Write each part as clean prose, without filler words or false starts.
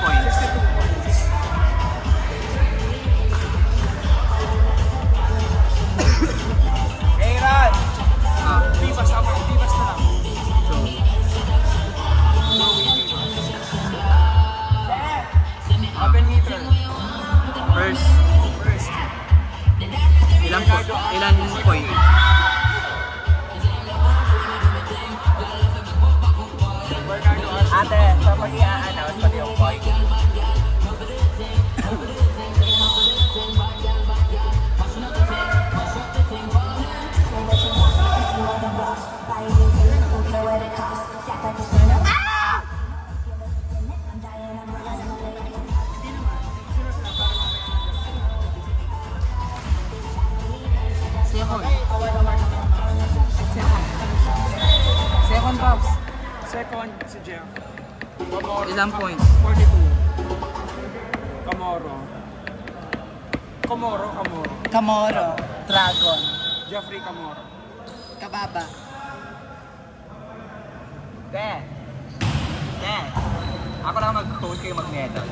points. 62 points. Aaron! Vivas na lang. So, Open meter. first, First. ilan point? Ate, sa pag-i-announce pati yung point. Second box. Second, si Jeff. Ilang points? 42. Camoro. Camoro. Dragon. Jeffrey Camoro. Kababa. Te. Ako lang mag-code kayo mag-medal.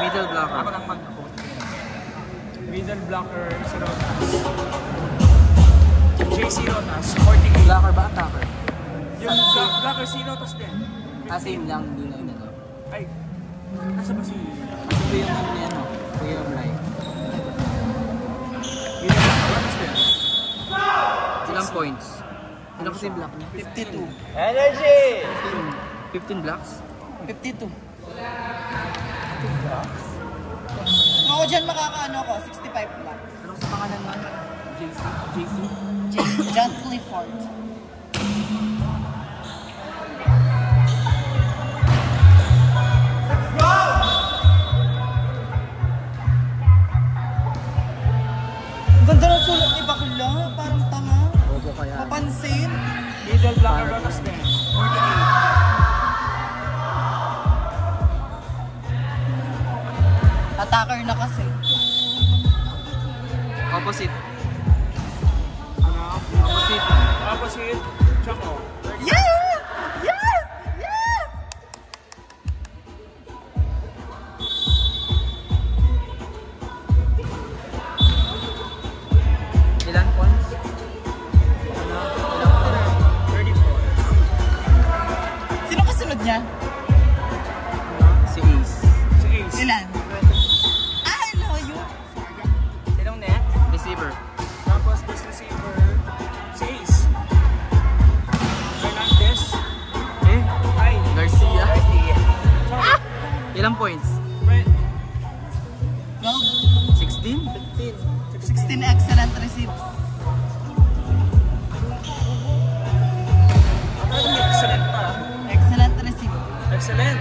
Middle blocker. Ako lang mag-code kayo. Middle blocker, si Rotas. JC Rotas, 48. Blocker ba? Attacker? Yung blocker si Rotas din. Same lang, hindi na ito. Ay, nasa ba si... Ito yung ano niya, no? Way of life. Middle blocker, Rotas din. Ilang points? Ilang kasi block niya? 52. Energy! 15 blocks? 52. Kung ako dyan makakaano ko, 65 blocks. Anong sa pangalan nun? JC? John Clifford. Ang ganda ng sulat ni Bakla, parang tanga. Bobo kaya. Papansin. Middle blocker, Rotas din. 48. Attacker na kasi. Opposite. Ano? Opposite. Opposite, Choco. Yes! Yes! Yes! Ilan points? Ilang points? 34. Sino kasunod niya? Si Ace. Si Ace. Ilan? Ah, layo. Sinong net? Receiver. Tapos best receiver, si Ace. Hernandez. Eh? Ay. Garcia. Garcia. Ilang points? Fred. 16? 16 excellent receives. Excellent pa. Excellent receive. Excellent.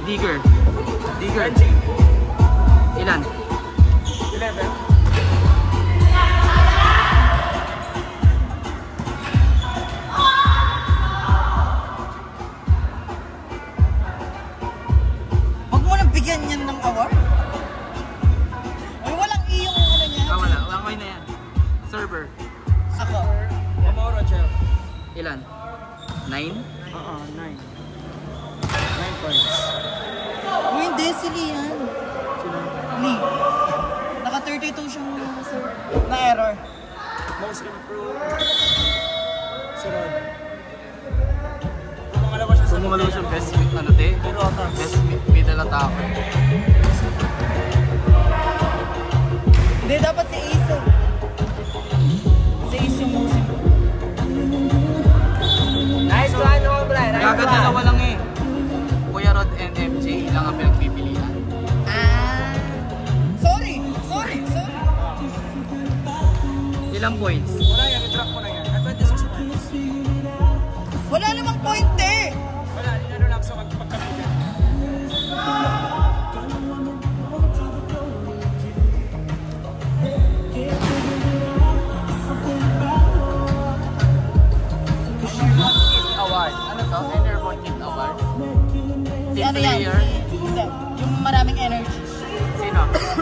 Digger. Benji. Ilan? 11. Huwag mo nang bigyan yan ng award. Ay, walang iyong ano niya. Wala. Okay na yan. Server. Ako. Camoro, Jeff. Ilan? 9? 9. 9 points. Uy, hindi, si Lian. Lee. Naka 32 siyang sir. Na error. Most improved. Si Rod. Pumangalawa siya sa Pumangalawa siya best ano te? Rotas. Best middle attacker. Hindi, dapat si Ace. Si Ace yung most improved. Nice one, hombre. Nice Kagad one. dalawa lang eh. Kuya Rod and MJ lang ang pinagpipilian. Ah. Sorry. Ilang points? Wala yan, i-drop ko na yan. At 26 points. Wala namang point eh. Wala, inano lang sa pagkabigan. Award. Ano to? Enerborn Kid Award. Si ano yan? Player. Hindi. Yung maraming energy. siya.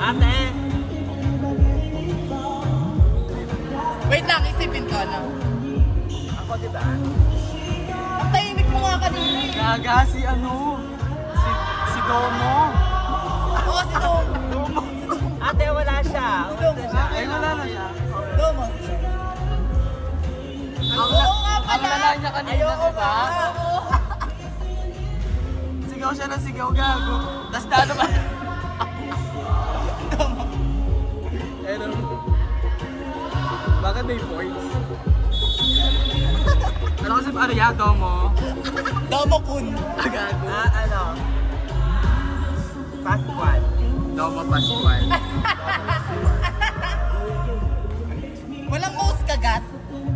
Ate! Wait lang, isipin ko na. Ako, diba? Ang tahimik mo nga kanina eh. Gaga si ano? Si Domo. Oo, si Domo. Ate, wala siya. Wala siya. Ay, wala na siya. Domo. Oo nga Ang pala. lala niya kanina, Ayoko diba? ba? Sigaw siya na sigaw, gago. Tapos ano ba? Pero, bakit may voice? Ano kasi ano yan, Domo? Domo kun. Gago. Ano? Pascual. Domo Pascual. Walang most kagat.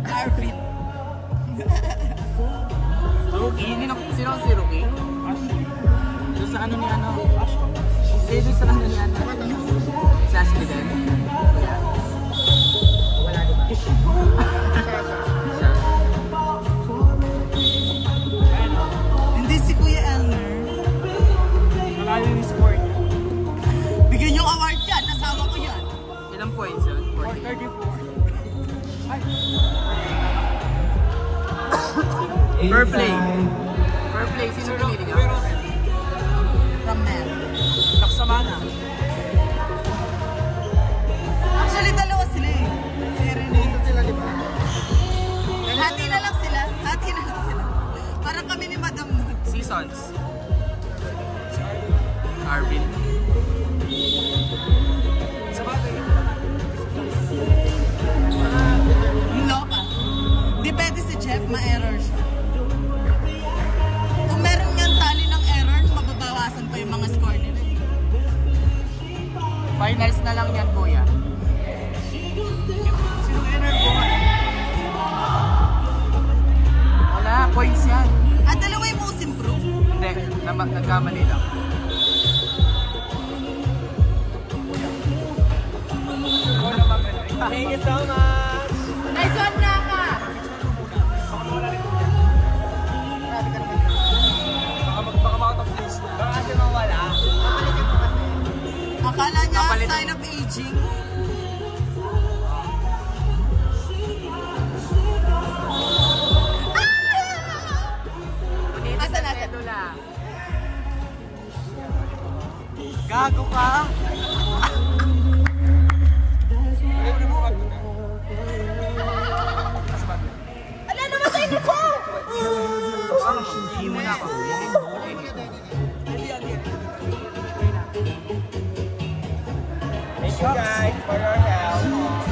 Arvin. Rookie? Sino ang si Rookie? Doon sa ano ni ano? Doon sa ano ni ano? Si Ashley din? Wala diba? Siya. Hindi si Kuya Elmer. Malayo yung score niya. Bigyan yung award yan. Nasawa ko yan. Ilang points yun? 34. Per play. Per play, sino pinili ka? Pero, From Mel. Laksamana. Actually, dalawa sila eh. Dito sila, diba? Hati na lang sila. Hati na lang sila. Parang kami ni Madam nun. Seasons. Arvin. Sa bagay. Loka. Di pwede si Jeff, ma-error siya. Kung meron niyang tali ng error, mababawasan pa yung mga score nila. Finals na lang yan, kuya. Sino winner ko? Wala, points yan. At dalawa yung most improved. Hindi, nagkamali lang. Thank you so much! Nice one na ka! Baka makatap place. Baka kasi mawala. Akala niya Kapalit. sign of aging. Asa na? Gago ka! Ala naman tayo na po! Hindi mo na ako. Thank you guys for your help.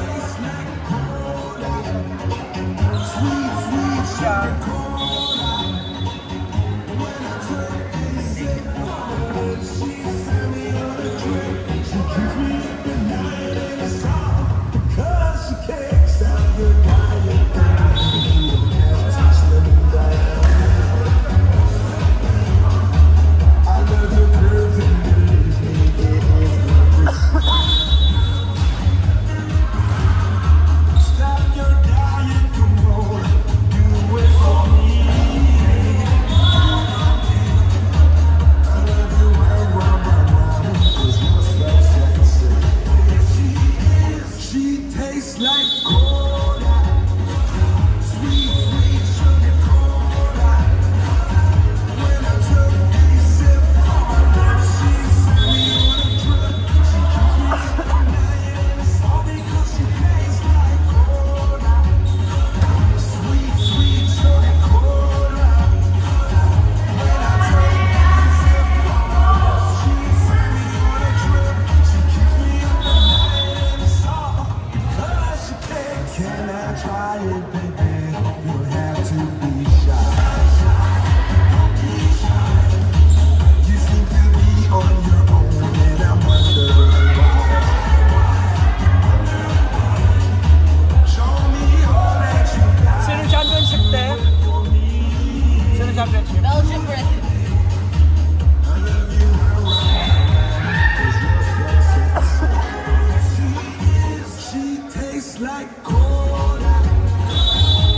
like cola,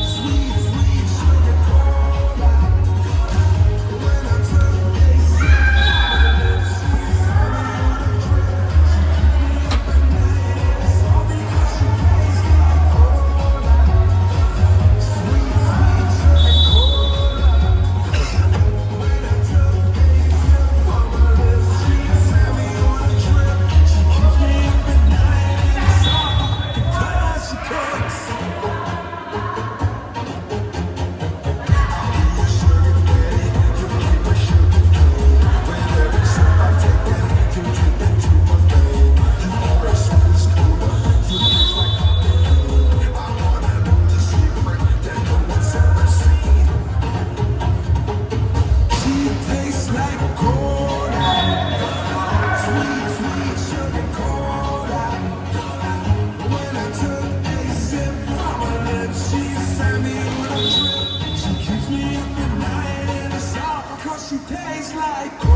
sweet, sweet sugar cola. Ay,